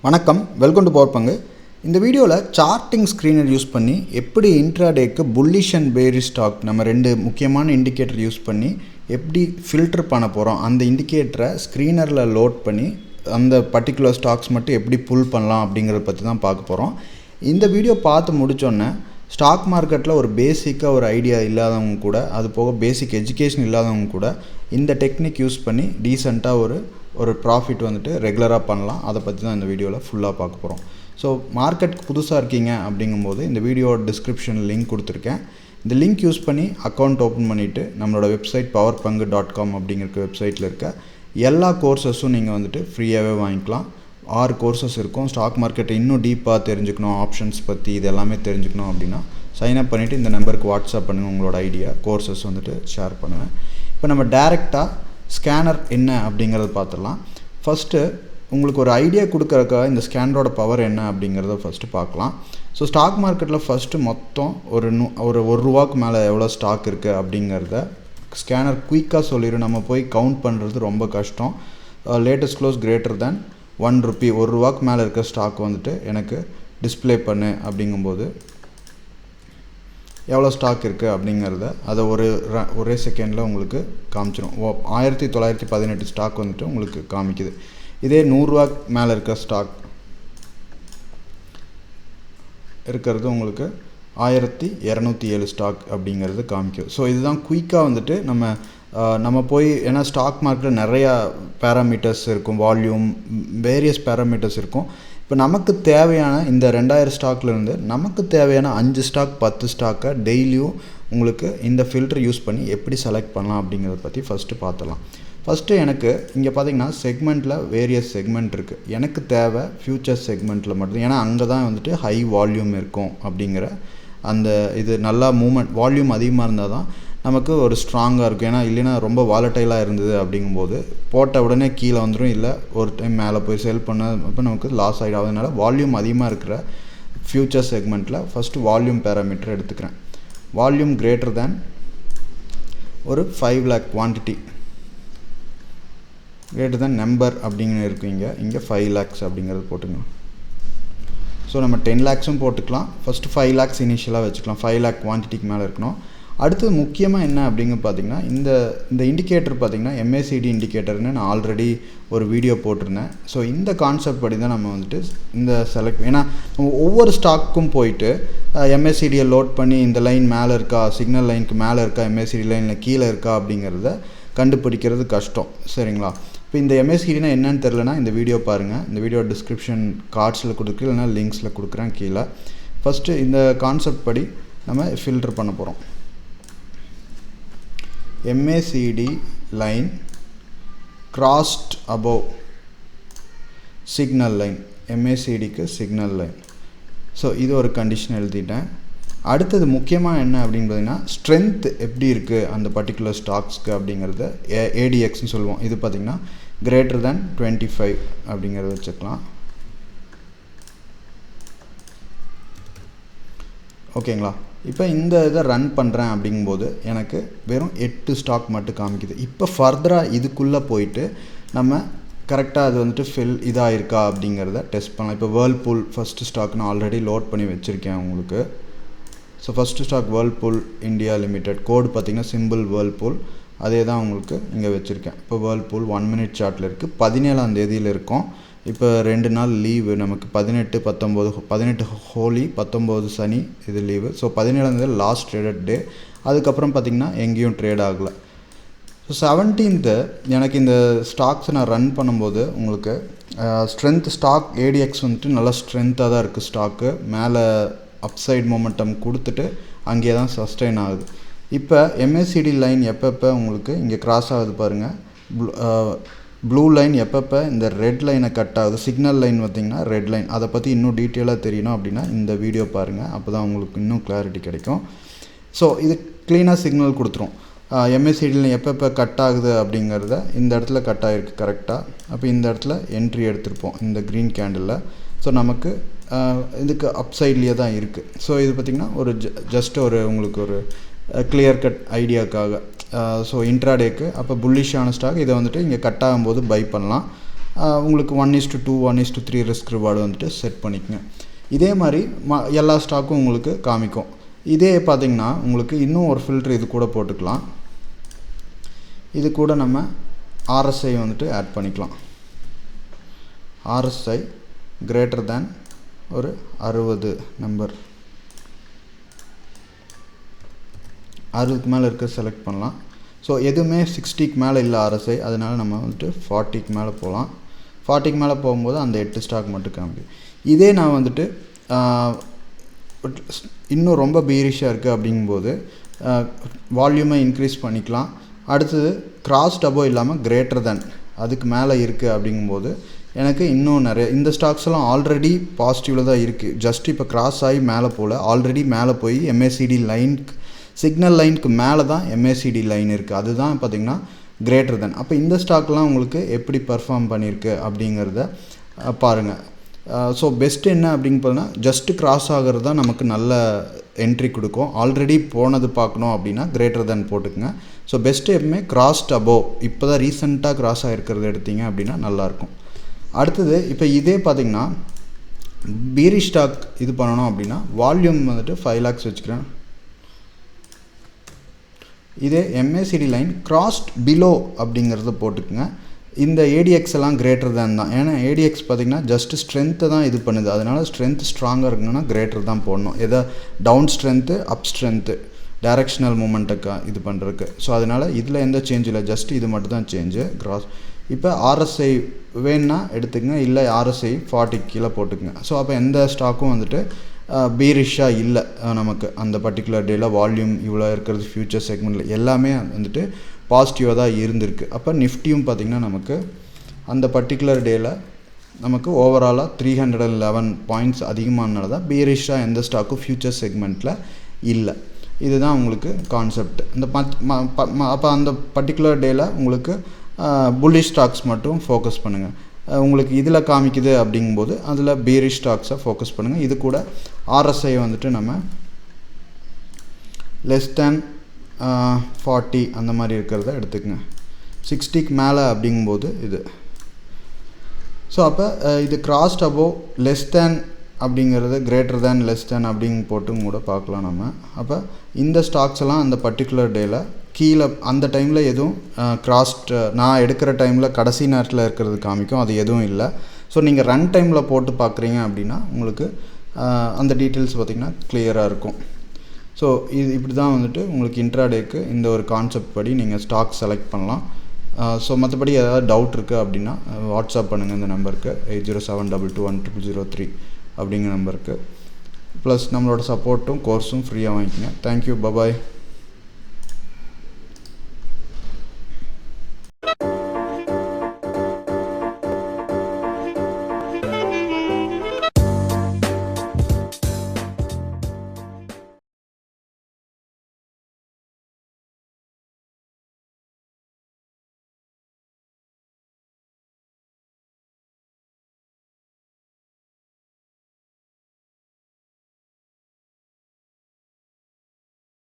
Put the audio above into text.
வணக்கம், welcome to பவர்பங்கு. இந்த வீடியோவில் சார்ட்டிங் ஸ்க்ரீனர் யூஸ் பண்ணி எப்படி இன்ட்ராடேக்கு புல்லிஷ் அண்ட் பேரிஷ் ஸ்டாக் நம்ம ரெண்டு முக்கியமான இண்டிகேட்டர் யூஸ் பண்ணி எப்படி ஃபில்டர் பண்ண போகிறோம், அந்த இண்டிகேட்டரை ஸ்க்ரீனரில் லோட் பண்ணி அந்த பர்டிகுலர் ஸ்டாக்ஸ் மட்டும் எப்படி புல் பண்ணலாம் அப்படிங்கிறத பற்றி தான் பார்க்க போகிறோம். இந்த வீடியோ பார்த்து முடித்தோன்னே ஸ்டாக் மார்க்கெட்டில் ஒரு பேசிக்காக ஒரு ஐடியா இல்லாதவங்க கூட, அது போக பேசிக் எஜுகேஷன் இல்லாதவங்க கூட இந்த டெக்னிக் யூஸ் பண்ணி டீசெண்டாக ஒரு ப்ராஃபிட் வந்துட்டு ரெகுலராக பண்ணலாம். அதை பற்றி தான் இந்த வீடியோவில் ஃபுல்லாக பார்க்க போகிறோம். ஸோ மார்க்கெட்டுக்கு புதுசாக இருக்கீங்க அப்படிங்கும்போது இந்த வீடியோ டிஸ்கிரிப்ஷனில் லிங்க் கொடுத்துருக்கேன். இந்த லிங்க் யூஸ் பண்ணி அக்கௌண்ட் ஓப்பன் பண்ணிவிட்டு நம்மளோட வெப்சைட் powerpangu.com அப்படிங்கிற வெப்சைட்டில் இருக்க எல்லா கோர்சஸும் நீங்கள் வந்துட்டு ஃப்ரீயாகவே வாங்கிக்கலாம். 6 கோர்சஸ் இருக்கும். ஸ்டாக் மார்க்கெட்டை இன்னும் டீப்பாக தெரிஞ்சுக்கணும், ஆப்ஷன்ஸ் பற்றி இது எல்லாமே தெரிஞ்சுக்கணும் அப்படின்னா சைன்அப் பண்ணிவிட்டு இந்த நம்பருக்கு வாட்ஸ்அப் பண்ணுங்கள். உங்களோட ஐடியா கோர்சஸ் வந்துட்டு ஷேர் பண்ணுவேன். இப்போ நம்ம டேரெக்டாக ஸ்கேனர் என்ன அப்படிங்கிறத பார்த்துடலாம். ஃபஸ்ட்டு உங்களுக்கு ஒரு ஐடியா கொடுக்குறக்காக இந்த ஸ்கேனரோட பவர் என்ன அப்படிங்கிறத ஃபஸ்ட்டு பார்க்கலாம். ஸோ ஸ்டாக் மார்க்கெட்டில் ஃபஸ்ட்டு மொத்தம் ஒரு ரூபாய்க்கு மேலே எவ்வளோ ஸ்டாக் இருக்குது அப்படிங்கிறத ஸ்கேனர் குயிக்காக சொல்லிடும். நம்ம போய் கவுண்ட் பண்ணுறது ரொம்ப கஷ்டம். லேட்டஸ்ட் க்ளோஸ் கிரேட்டர் தேன் ₹1, ஒரு ரூபாய்க்கு மேலே இருக்க ஸ்டாக் வந்துட்டு எனக்கு டிஸ்பிளே பண்ணு அப்படிங்கும்போது எவ்வளோ ஸ்டாக் இருக்குது அப்படிங்கிறத அதை ஒரே செகண்டில் உங்களுக்கு காமிச்சிடும். 1918 ஸ்டாக் வந்துட்டு உங்களுக்கு காமிக்குது. இதே ₹100 மேலே இருக்க ஸ்டாக் இருக்கிறது உங்களுக்கு 1207 ஸ்டாக் அப்படிங்கிறது காமிக்கும். ஸோ இதுதான் குயிக்காக வந்துட்டு நம்ம போய், ஏன்னா ஸ்டாக் மார்க்கெட்டில் நிறையா பேராமீட்டர்ஸ் இருக்கும், வால்யூம், வேரியஸ் பேராமீட்டர்ஸ் இருக்கும். இப்போ நமக்கு தேவையான இந்த 2000 ஸ்டாக்லேருந்து நமக்கு தேவையான 5 ஸ்டாக் 10 ஸ்டாக்கை டெய்லியும் உங்களுக்கு இந்த ஃபில்டர் யூஸ் பண்ணி எப்படி செலக்ட் பண்ணலாம் அப்படிங்கிறத பற்றி ஃபஸ்ட்டு பார்த்துடலாம். ஃபஸ்ட்டு எனக்கு இங்கே பார்த்தீங்கன்னா செக்மெண்ட்டில் வேரியஸ் செக்மெண்ட் இருக்குது. எனக்கு தேவை ஃப்யூச்சர் செக்மெண்ட்டில் மட்டும், ஏன்னா அங்கே தான் வந்துட்டு ஹை வால்யூம் இருக்கும் அப்படிங்கிற அந்த இது நல்லா மூமெண்ட் வால்யூம் அதிகமாக இருந்தால் தான் நமக்கு ஒரு ஸ்ட்ராங்காக இருக்கும். ஏன்னா இல்லைன்னா ரொம்ப வாலட்டைலாக இருந்தது அப்படிங்கும்போது போட்ட உடனே கீழே வந்துடும், இல்லை ஒரு டைம் மேலே போய் செல் பண்ண அப்போ நமக்கு லாஸ் ஆகிடும். அதனால வால்யூம் அதிகமாக இருக்கிற ஃப்யூச்சர் செக்மெண்ட்டில் ஃபஸ்ட்டு வால்யூம் பேராமீட்டர் எடுத்துக்கிறேன். வால்யூம் கிரேட்டர் தேன் ஒரு 5 lakh quantity, greater than number அப்படிங்கிற இருக்குங்க. இங்கே 5 lakhs அப்படிங்கிறது போட்டுங்க. ஸோ நம்ம 10 lakhஸும் போட்டுக்கலாம். ஃபஸ்ட்டு 5 lakhs இனிஷியலாக வச்சுக்கலாம். 5 lakh குவான்டிட்டிக்கு மேலே இருக்கணும். அடுத்தது முக்கியமாக என்ன அப்படிங்க பார்த்திங்கன்னா, இந்த இண்டிகேட்டர் பார்த்திங்கன்னா MACD இண்டிகேட்டர்னு நான் ஆல்ரெடி ஒரு வீடியோ போட்டிருந்தேன். ஸோ இந்த கான்செப்ட் படி தான் நம்ம வந்துட்டு இந்த செலக்ட், ஏன்னா ஒவ்வொரு ஸ்டாக்கும் போயிட்டு MACDயை லோட் பண்ணி இந்த லைன் மேலே இருக்கா, சிக்னல் லைனுக்கு மேலே இருக்கா, MACD லைனில் கீழே இருக்கா அப்படிங்கிறத கண்டுபிடிக்கிறது கஷ்டம். சரிங்களா? இப்போ இந்த MACDனா என்னன்னு தெரிலனா இந்த வீடியோ பாருங்கள். இந்த வீடியோ டிஸ்கிரிப்ஷன் கார்ட்ஸில் கொடுக்குறேன், இல்லைனா லிங்க்ஸில் கொடுக்குறேன் கீழே. ஃபஸ்ட்டு இந்த கான்செப்ட் படி நம்ம ஃபில்டர் பண்ண போகிறோம். MACD line crossed above signal line, MACDக்கு சிக்னல் லைன். ஸோ இது ஒரு கண்டிஷன் எழுதிட்டேன். அடுத்தது முக்கியமாக என்ன அப்படின்னு பார்த்தீங்கன்னா, ஸ்ட்ரென்த் எப்படி இருக்குது அந்த பர்டிகுலர் ஸ்டாக்ஸ்க்கு அப்படிங்கிறத ADXன்னு சொல்லுவோம். இது பார்த்திங்கன்னா கிரேட்டர் தேன் 25 அப்படிங்கிறத வச்சுக்கலாம். ஓகேங்களா? இப்போ இந்த இதை ரன் பண்ணுறேன் அப்படிங்கும்போது எனக்கு வெறும் 8 ஸ்டாக் மட்டும் காமிக்குது. இப்போ ஃபர்தராக இதுக்குள்ளே போயிட்டு நம்ம கரெக்டாக அது வந்துட்டு இதாக இருக்கா அப்படிங்கிறத டெஸ்ட் பண்ணலாம். இப்போ வேர்ல்பூல் ஃபஸ்ட்டு ஸ்டாக் நான் ஆல்ரெடி லோட் பண்ணி வச்சுருக்கேன் உங்களுக்கு. So first stock Whirlpool India limited, code பார்த்திங்கன்னா சிம்பிள் வேர்ல்பூல், அதே தான் உங்களுக்கு இங்கே வச்சுருக்கேன். இப்போ வேர்ல்பூல் 1 minute சார்ட்டில் இருக்குது. 17ஆம் தேதியில் இருக்கும். இப்போ 2 நாள் லீவு நமக்கு, 18 ஹோலி, 19 சனி, இது லீவு. ஸோ 17ஆம் தேதி லாஸ்ட் ட்ரேடட் டே. அதுக்கப்புறம் பார்த்திங்கன்னா எங்கேயும் ட்ரேட் ஆகலை. ஸோ 17th எனக்கு இந்த ஸ்டாக்ஸை நான் ரன் பண்ணும்போது உங்களுக்கு ஸ்டாக் ADX வந்துட்டு நல்லா ஸ்ட்ரென்த்தாக தான் இருக்குது. ஸ்டாக்கு மேலே அப்சைட் மொமெண்டம் கொடுத்துட்டு அங்கேயே தான் சஸ்டெயின் ஆகுது. இப்போ MACD லைன் எப்பப்போ உங்களுக்கு இங்கே கிராஸ் ஆகுது பாருங்கள். ப்ளூ லைன் எப்பப்போ இந்த ரெட் லைனை கட் ஆகுது, சிக்னல் லைன் பார்த்திங்கன்னா ரெட் லைன். அதை பற்றி இன்னும் டீட்டெயிலாக தெரியணும் அப்படின்னா இந்த வீடியோ பாருங்கள், அப்போ தான் உங்களுக்கு இன்னும் கிளாரிட்டி கிடைக்கும். ஸோ இது க்ளீனாக சிக்னல் கொடுத்துரும். MACD எப்பப்போ கட் ஆகுது அப்படிங்கிறத இந்த இடத்துல கட் ஆகிருக்கு கரெக்டாக. அப்போ இந்த இடத்துல என்ட்ரி எடுத்திருப்போம் இந்த க்ரீன் கேண்டிலில். ஸோ நமக்கு இதுக்கு அப்சைட்லேயே தான் இருக்குது. ஸோ இது பார்த்திங்கன்னா ஒரு ஜஸ்ட் உங்களுக்கு ஒரு கிளியர் கட் ஐடியாக்காக. ஸோ இன்ட்ராடேக்கு அப்போ புல்லிஷான ஸ்டாக் இதை வந்துட்டு இங்கே கட் ஆகும்போது பை பண்ணலாம். உங்களுக்கு 1:2 1:3 ரிஸ்க் ரிவார்டு வந்துட்டு செட் பண்ணிக்கங்க. இதே மாதிரி எல்லா ஸ்டாக்கும் உங்களுக்கு காமிக்கும். இதே பார்த்திங்கன்னா உங்களுக்கு இன்னும் ஒரு ஃபில்ட்ரு இது கூட போட்டுக்கலாம். இது கூட நம்ம RSI வந்துட்டு ஆட் பண்ணிக்கலாம். RSI greater than ஒரு 60 நம்பர், 60க்கு மேலே இருக்க செலக்ட் பண்ணலாம். ஸோ எதுவுமே 60க்கு மேலே இல்லை RSI, அதனால் நம்ம வந்துட்டு 40க்கு மேலே போகலாம். 40க்கு மேலே போகும்போது அந்த 8 ஸ்டாக் மட்டும் காமிக்கும். இதே நான் வந்துட்டு இன்னும் ரொம்ப பீரிஷாக இருக்குது அப்படிங்கும்போது வால்யூமை இன்க்ரீஸ் பண்ணிக்கலாம். அடுத்தது கிராஸ்ட் அபோவ் இல்லாமல் கிரேட்டர் தென் அதுக்கு மேலே இருக்குது அப்படிங்கும்போது எனக்கு இன்னும் நிறைய இந்த ஸ்டாக்ஸ்லாம் ஆல்ரெடி பாசிட்டிவில் தான் இருக்குது. ஜஸ்ட் இப்போ கிராஸ் ஆகி மேலே போல் ஆல்ரெடி மேலே போய் MACD லைனுக்கு சிக்னல் லைனுக்கு மேலே தான் MACD லைன் இருக்குது. அதுதான் பார்த்திங்கன்னா கிரேட்டர் தென். அப்போ இந்த ஸ்டாக்லாம் உங்களுக்கு எப்படி பர்ஃபார்ம் பண்ணியிருக்கு அப்படிங்கிறத பாருங்கள். ஸோ பெஸ்ட்டு என்ன அப்படின்னு பார்த்தீங்கன்னா ஜஸ்ட்டு கிராஸ் ஆகிறது தான் நமக்கு நல்ல என்ட்ரி கொடுக்கும். ஆல்ரெடி போனது பார்க்கணும் அப்படின்னா கிரேட்டர் தென் போட்டுக்குங்க. ஸோ பெஸ்ட்டு எப்பவுமே கிராஸ்ட் அபோவ் இப்போ தான் ரீசெண்டாக கிராஸ் ஆகிருக்கிறது எடுத்திங்க அப்படின்னா நல்லாயிருக்கும். அடுத்தது இப்போ இதே பார்த்திங்கன்னா பீரிஷ் ஸ்டாக் இது பண்ணணும் அப்படின்னா வால்யூம் வந்துட்டு 5 lakhs வச்சுக்கிறேன். இதே MACD லைன் கிராஸ்ட் பிலோ அப்படிங்கிறத போட்டுக்குங்க. இந்த ADX எல்லாம் கிரேட்டர் தான் தான். ஏன்னா ADX பார்த்திங்கன்னா ஜஸ்ட் ஸ்ட்ரென்த்தை தான் இது பண்ணுது. அதனால் ஸ்ட்ரென்த் ஸ்ட்ராங்காக இருக்குன்னா கிரேட்டர் தான் போடணும். எதை டவுன் ஸ்ட்ரென்த்து அப் ஸ்ட்ரென்த்து டைரக்ஷனல் மூமெண்ட்டுக்கு இது பண்ணுறதுக்கு. ஸோ அதனால் இதில் எந்த சேஞ்ச் இல்லை, ஜஸ்ட் இது மட்டும் தான் சேஞ்சு கிராஸ். இப்போ RSI வேணுன்னா எடுத்துக்கங்க, இல்லை RSI 40 கீழே போட்டுக்குங்க. ஸோ அப்போ எந்த ஸ்டாக்கும் வந்துட்டு பீரிஷாக இல்லை. நமக்கு அந்த பர்டிகுலர் டேயில் வால்யூம் இவ்வளோ இருக்கிறது ஃபியூச்சர் செக்மெண்ட்டில் எல்லாமே வந்துட்டு பாசிட்டிவாக தான் இருந்திருக்கு. அப்போ நிஃப்டியும் பார்த்திங்கன்னா நமக்கு அந்த பர்டிகுலர் டேயில் நமக்கு ஓவராலாக 311 பாயிண்ட்ஸ் அதிகமானனால தான் பீரிஷாக எந்த ஸ்டாக்கும் ஃபியூச்சர் செக்மெண்ட்டில் இல்லை. இதுதான் உங்களுக்கு கான்செப்ட். இந்த அப்போ அந்த பர்டிகுலர் டேயில் உங்களுக்கு புல்லிஷ் ஸ்டாக்ஸ் மட்டும் ஃபோக்கஸ் பண்ணுங்கள். உங்களுக்கு இதில் காமிக்குது அப்படிங்கும்போது அதில் பீரிஷ் ஸ்டாக்ஸை ஃபோக்கஸ் பண்ணுங்கள். இது கூட RSI வந்துட்டு நம்ம லெஸ் தேன் 40 அந்த மாதிரி இருக்கிறத எடுத்துக்கங்க. 60க்கு மேலே அப்படிங்கும்போது இது. ஸோ அப்போ இது கிராஸ்ட் அபோவ் லெஸ் தேன் அப்படிங்கிறது கிரேட்டர் தேன் லெஸ் தேன் அப்படிங்க போட்டும் கூட பார்க்கலாம் நம்ம. அப்போ இந்த ஸ்டாக்ஸ் எல்லாம் அந்த பர்டிகுலர் டேயில் கீழே அந்த டைமில் எதுவும் கிராஸ்ட் நான் எடுக்கிற டைமில் கடைசி நேரத்தில் இருக்கிறது காமிக்கும், அது எதுவும் இல்லை. ஸோ நீங்கள் ரன் டைமில் போட்டு பார்க்குறீங்க அப்படின்னா உங்களுக்கு அந்த டீட்டெயில்ஸ் பார்த்திங்கன்னா கிளியராக இருக்கும். ஸோ இது இப்படி தான் வந்துட்டு உங்களுக்கு இன்ட்ராடேக்கு இந்த ஒரு கான்செப்ட் படி நீங்கள் ஸ்டாக் செலக்ட் பண்ணலாம். ஸோ மற்றபடி ஏதாவது டவுட் இருக்குது அப்படின்னா வாட்ஸ்அப் பண்ணுங்கள் இந்த நம்பருக்கு 8072210003 அப்படிங்கிற நம்பருக்கு. ப்ளஸ் நம்மளோட சப்போர்ட்டும் கோர்ஸும் ஃப்ரீயாக வாங்கிக்கோங்க. Thank you, bye bye.